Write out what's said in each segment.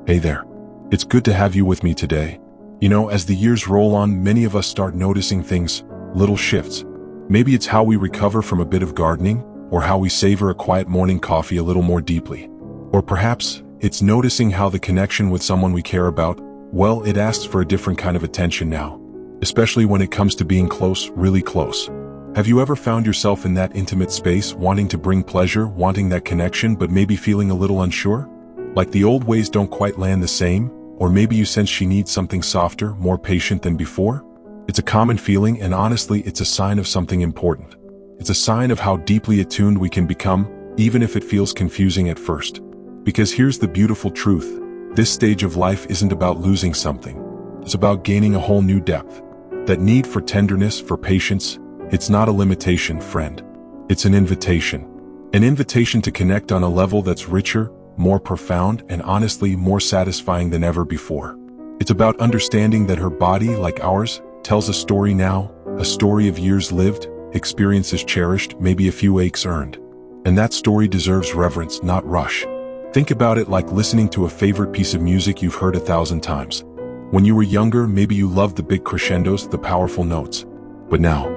Hey there. It's good to have you with me today. You know, as the years roll on, many of us start noticing things, little shifts. Maybe it's how we recover from a bit of gardening, or how we savor a quiet morning coffee a little more deeply. Or perhaps it's noticing how the connection with someone we care about, well, it asks for a different kind of attention now. Especially when it comes to being close, really close. Have you ever found yourself in that intimate space, wanting to bring pleasure, wanting that connection, but maybe feeling a little unsure? Like the old ways don't quite land the same, or maybe you sense she needs something softer, more patient than before? It's a common feeling, and honestly, it's a sign of something important. It's a sign of how deeply attuned we can become, even if it feels confusing at first. Because here's the beautiful truth. This stage of life isn't about losing something. It's about gaining a whole new depth. That need for tenderness, for patience, it's not a limitation, friend. It's an invitation. An invitation to connect on a level that's richer, more profound, and honestly more satisfying than ever before. It's about understanding that her body, like ours, tells a story now, a story of years lived, experiences cherished, maybe a few aches earned. And that story deserves reverence, not rush. Think about it like listening to a favorite piece of music you've heard 1,000 times. When you were younger, maybe you loved the big crescendos, the powerful notes. But now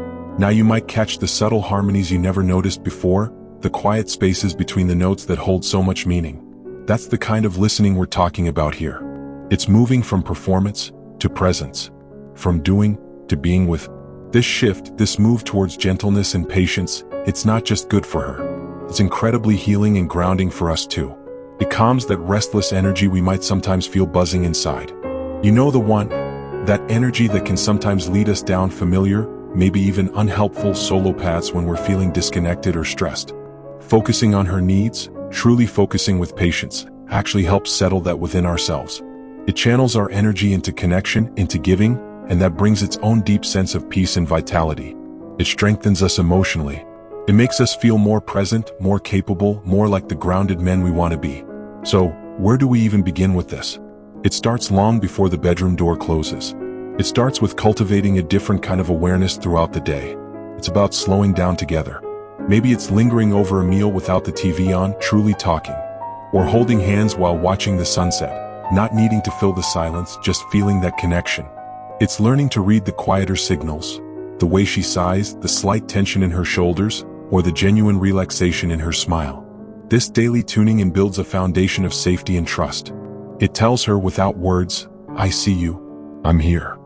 you might catch the subtle harmonies you never noticed before, the quiet spaces between the notes that hold so much meaning. That's the kind of listening we're talking about here. It's moving from performance to presence, from doing to being with. This shift, this move towards gentleness and patience, it's not just good for her. It's incredibly healing and grounding for us too. It calms that restless energy we might sometimes feel buzzing inside. You know the one, that energy that can sometimes lead us down familiar, maybe even unhelpful solo paths when we're feeling disconnected or stressed. Focusing on her needs, truly focusing with patience, actually helps settle that within ourselves. It channels our energy into connection, into giving, and that brings its own deep sense of peace and vitality. It strengthens us emotionally. It makes us feel more present, more capable, more like the grounded men we want to be. So, where do we even begin with this? It starts long before the bedroom door closes. It starts with cultivating a different kind of awareness throughout the day. It's about slowing down together. Maybe it's lingering over a meal without the TV on, truly talking. Or holding hands while watching the sunset, not needing to fill the silence, just feeling that connection. It's learning to read the quieter signals, the way she sighs, the slight tension in her shoulders, or the genuine relaxation in her smile. This daily tuning in builds a foundation of safety and trust. It tells her without words, I see you, I'm here.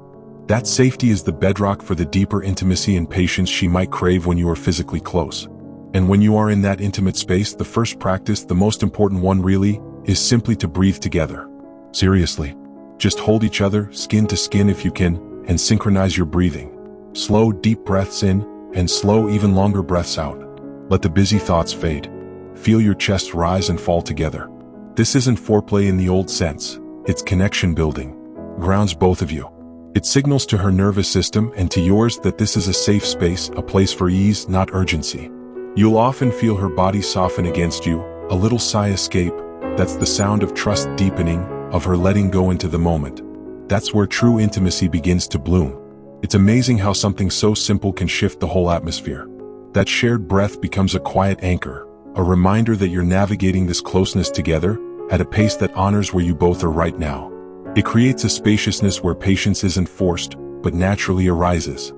That safety is the bedrock for the deeper intimacy and patience she might crave when you are physically close. And when you are in that intimate space, the first practice, the most important one really, is simply to breathe together. Seriously. Just hold each other, skin to skin if you can, and synchronize your breathing. Slow, deep breaths in, and slow, even longer breaths out. Let the busy thoughts fade. Feel your chest rise and fall together. This isn't foreplay in the old sense. It's connection building. Grounds both of you. It signals to her nervous system and to yours that this is a safe space, a place for ease, not urgency. You'll often feel her body soften against you, a little sigh escape. That's the sound of trust deepening, of her letting go into the moment. That's where true intimacy begins to bloom. It's amazing how something so simple can shift the whole atmosphere. That shared breath becomes a quiet anchor, a reminder that you're navigating this closeness together, at a pace that honors where you both are right now. It creates a spaciousness where patience isn't forced, but naturally arises.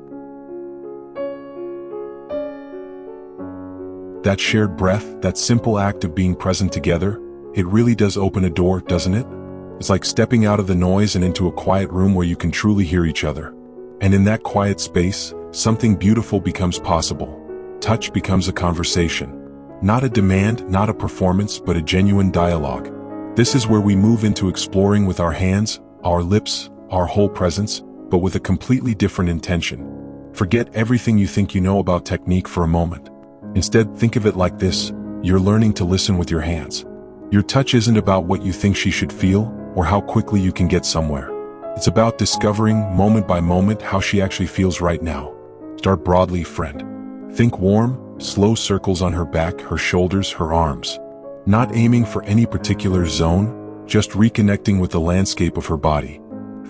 That shared breath, that simple act of being present together, it really does open a door, doesn't it? It's like stepping out of the noise and into a quiet room where you can truly hear each other. And in that quiet space, something beautiful becomes possible. Touch becomes a conversation. Not a demand, not a performance, but a genuine dialogue. This is where we move into exploring with our hands, our lips, our whole presence, but with a completely different intention. Forget everything you think you know about technique for a moment. Instead, think of it like this: you're learning to listen with your hands. Your touch isn't about what you think she should feel, or how quickly you can get somewhere. It's about discovering, moment by moment, how she actually feels right now. Start broadly, friend. Think warm, slow circles on her back, her shoulders, her arms. Not aiming for any particular zone, just reconnecting with the landscape of her body.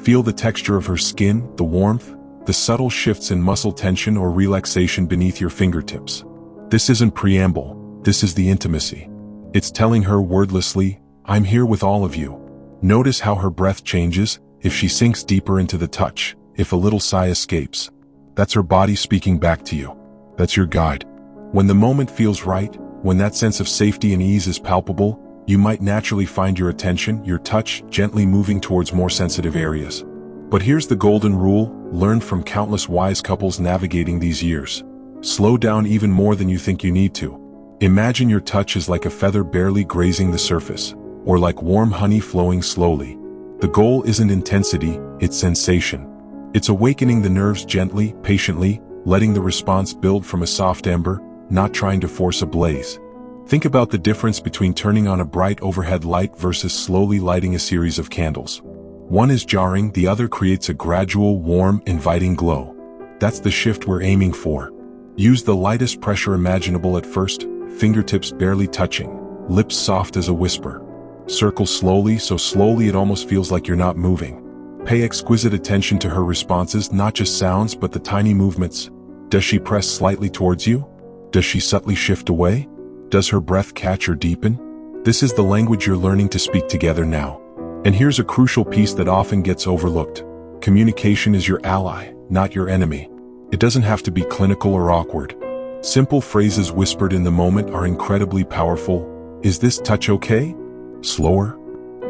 Feel the texture of her skin, the warmth, the subtle shifts in muscle tension or relaxation beneath your fingertips. This isn't preamble, this is the intimacy. It's telling her wordlessly, I'm here with all of you. Notice how her breath changes, if she sinks deeper into the touch, if a little sigh escapes. That's her body speaking back to you. That's your guide. When the moment feels right, when that sense of safety and ease is palpable, you might naturally find your attention, your touch, gently moving towards more sensitive areas. But here's the golden rule, learned from countless wise couples navigating these years. Slow down even more than you think you need to. Imagine your touch is like a feather barely grazing the surface, or like warm honey flowing slowly. The goal isn't intensity, it's sensation. It's awakening the nerves gently, patiently, letting the response build from a soft ember, not trying to force a blaze. Think about the difference between turning on a bright overhead light versus slowly lighting a series of candles. One is jarring, the other creates a gradual, warm, inviting glow. That's the shift we're aiming for. Use the lightest pressure imaginable at first, fingertips barely touching, lips soft as a whisper. Circle slowly, so slowly it almost feels like you're not moving. Pay exquisite attention to her responses, not just sounds but the tiny movements. Does she press slightly towards you? Does she subtly shift away? Does her breath catch or deepen? This is the language you're learning to speak together now. And here's a crucial piece that often gets overlooked. Communication is your ally, not your enemy. It doesn't have to be clinical or awkward. Simple phrases whispered in the moment are incredibly powerful. Is this touch okay? Slower?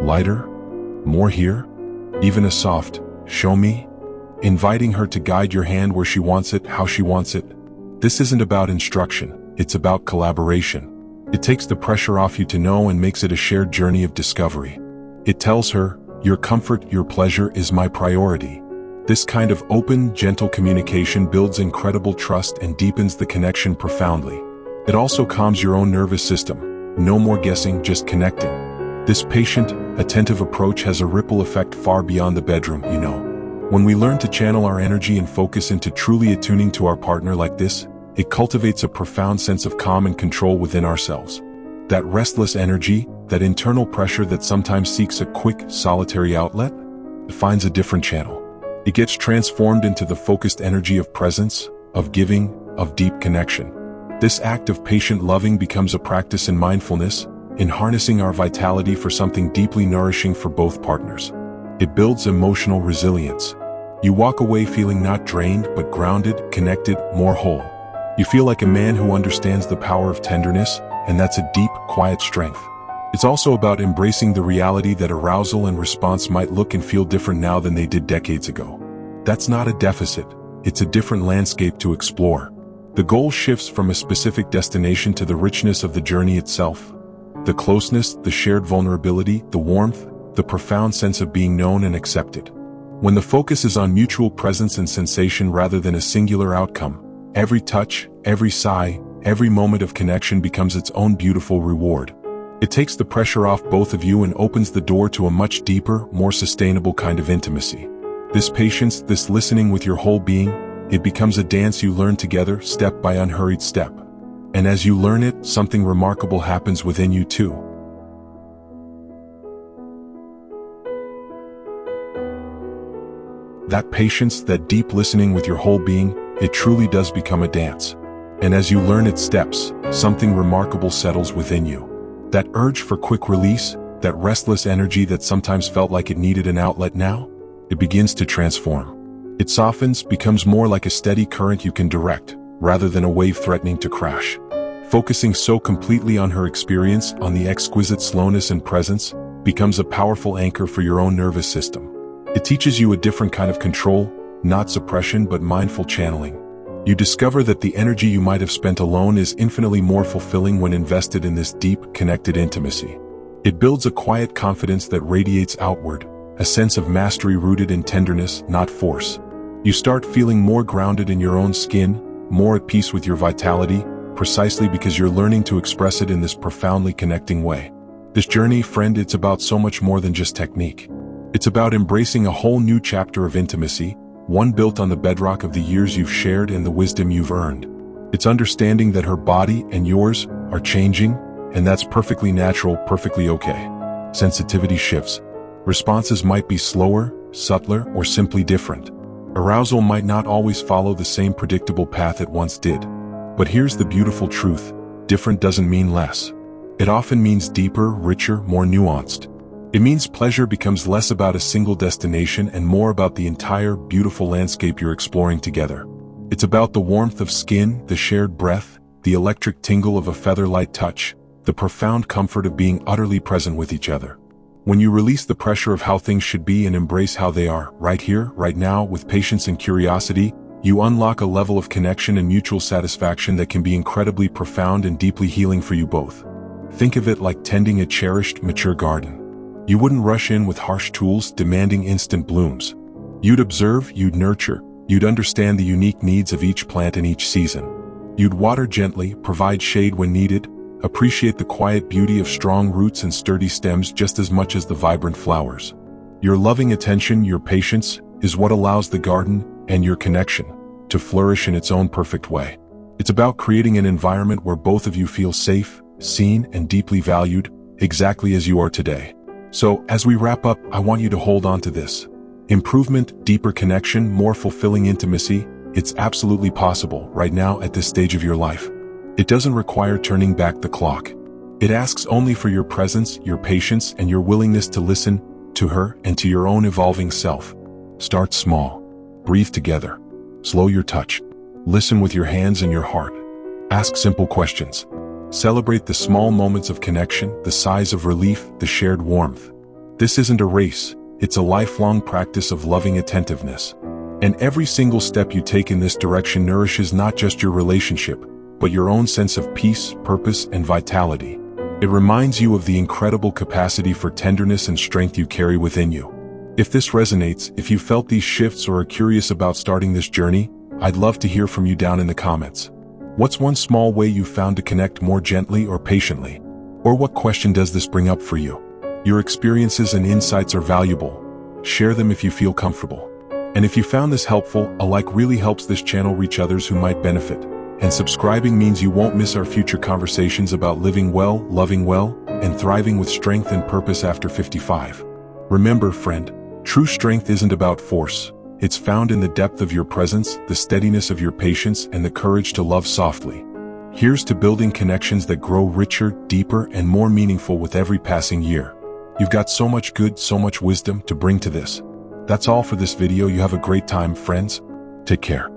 Lighter? More here? Even a soft, show me? Inviting her to guide your hand where she wants it, how she wants it. This isn't about instruction, it's about collaboration. It takes the pressure off you to know and makes it a shared journey of discovery. It tells her, your comfort, your pleasure is my priority. This kind of open, gentle communication builds incredible trust and deepens the connection profoundly. It also calms your own nervous system. No more guessing, just connecting. This patient, attentive approach has a ripple effect far beyond the bedroom, you know. When we learn to channel our energy and focus into truly attuning to our partner like this, it cultivates a profound sense of calm and control within ourselves. That restless energy, that internal pressure that sometimes seeks a quick, solitary outlet, finds a different channel. It gets transformed into the focused energy of presence, of giving, of deep connection. This act of patient loving becomes a practice in mindfulness, in harnessing our vitality for something deeply nourishing for both partners. It builds emotional resilience. You walk away feeling not drained, but grounded, connected, more whole. You feel like a man who understands the power of tenderness, and that's a deep, quiet strength. It's also about embracing the reality that arousal and response might look and feel different now than they did decades ago. That's not a deficit, it's a different landscape to explore. The goal shifts from a specific destination to the richness of the journey itself. The closeness, the shared vulnerability, the warmth, the profound sense of being known and accepted. When the focus is on mutual presence and sensation rather than a singular outcome, every touch, every sigh, every moment of connection becomes its own beautiful reward. It takes the pressure off both of you and opens the door to a much deeper, more sustainable kind of intimacy. This patience, this listening with your whole being, it becomes a dance you learn together, step by unhurried step. And as you learn it, something remarkable happens within you too. That patience, that deep listening with your whole being, it truly does become a dance. And as you learn its steps, something remarkable settles within you. That urge for quick release, that restless energy that sometimes felt like it needed an outlet now, it begins to transform. It softens, becomes more like a steady current you can direct, rather than a wave threatening to crash. Focusing so completely on her experience, on the exquisite slowness and presence, becomes a powerful anchor for your own nervous system. It teaches you a different kind of control, not suppression but mindful channeling. You discover that the energy you might have spent alone is infinitely more fulfilling when invested in this deep, connected intimacy. It builds a quiet confidence that radiates outward, a sense of mastery rooted in tenderness, not force. You start feeling more grounded in your own skin, more at peace with your vitality, precisely because you're learning to express it in this profoundly connecting way. This journey, friend, it's about so much more than just technique. It's about embracing a whole new chapter of intimacy, one built on the bedrock of the years you've shared and the wisdom you've earned. It's understanding that her body and yours are changing, and that's perfectly natural, perfectly okay. Sensitivity shifts. Responses might be slower, subtler, or simply different. Arousal might not always follow the same predictable path it once did. But here's the beautiful truth: different doesn't mean less. It often means deeper, richer, more nuanced. It means pleasure becomes less about a single destination and more about the entire beautiful landscape you're exploring together. It's about the warmth of skin, the shared breath, the electric tingle of a feather-light touch, the profound comfort of being utterly present with each other. When you release the pressure of how things should be and embrace how they are, right here, right now, with patience and curiosity, you unlock a level of connection and mutual satisfaction that can be incredibly profound and deeply healing for you both. Think of it like tending a cherished, mature garden. You wouldn't rush in with harsh tools demanding instant blooms. You'd observe, you'd nurture, you'd understand the unique needs of each plant in each season. You'd water gently, provide shade when needed, appreciate the quiet beauty of strong roots and sturdy stems just as much as the vibrant flowers. Your loving attention, your patience, is what allows the garden, and your connection, to flourish in its own perfect way. It's about creating an environment where both of you feel safe, seen, and deeply valued, exactly as you are today. So, as we wrap up, I want you to hold on to this. Improvement, deeper connection, more fulfilling intimacy, it's absolutely possible right now at this stage of your life. It doesn't require turning back the clock. It asks only for your presence, your patience, and your willingness to listen to her and to your own evolving self. Start small. Breathe together. Slow your touch. Listen with your hands and your heart. Ask simple questions. Celebrate the small moments of connection, the sighs of relief, the shared warmth. This isn't a race, it's a lifelong practice of loving attentiveness. And every single step you take in this direction nourishes not just your relationship, but your own sense of peace, purpose, and vitality. It reminds you of the incredible capacity for tenderness and strength you carry within you. If this resonates, if you felt these shifts or are curious about starting this journey, I'd love to hear from you down in the comments. What's one small way you've found to connect more gently or patiently? Or what question does this bring up for you? Your experiences and insights are valuable. Share them if you feel comfortable. And if you found this helpful, a like really helps this channel reach others who might benefit. And subscribing means you won't miss our future conversations about living well, loving well, and thriving with strength and purpose after 55. Remember, friend, true strength isn't about force. It's found in the depth of your presence, the steadiness of your patience, and the courage to love softly. Here's to building connections that grow richer, deeper, and more meaningful with every passing year. You've got so much good, so much wisdom to bring to this. That's all for this video. You have a great time, friends. Take care.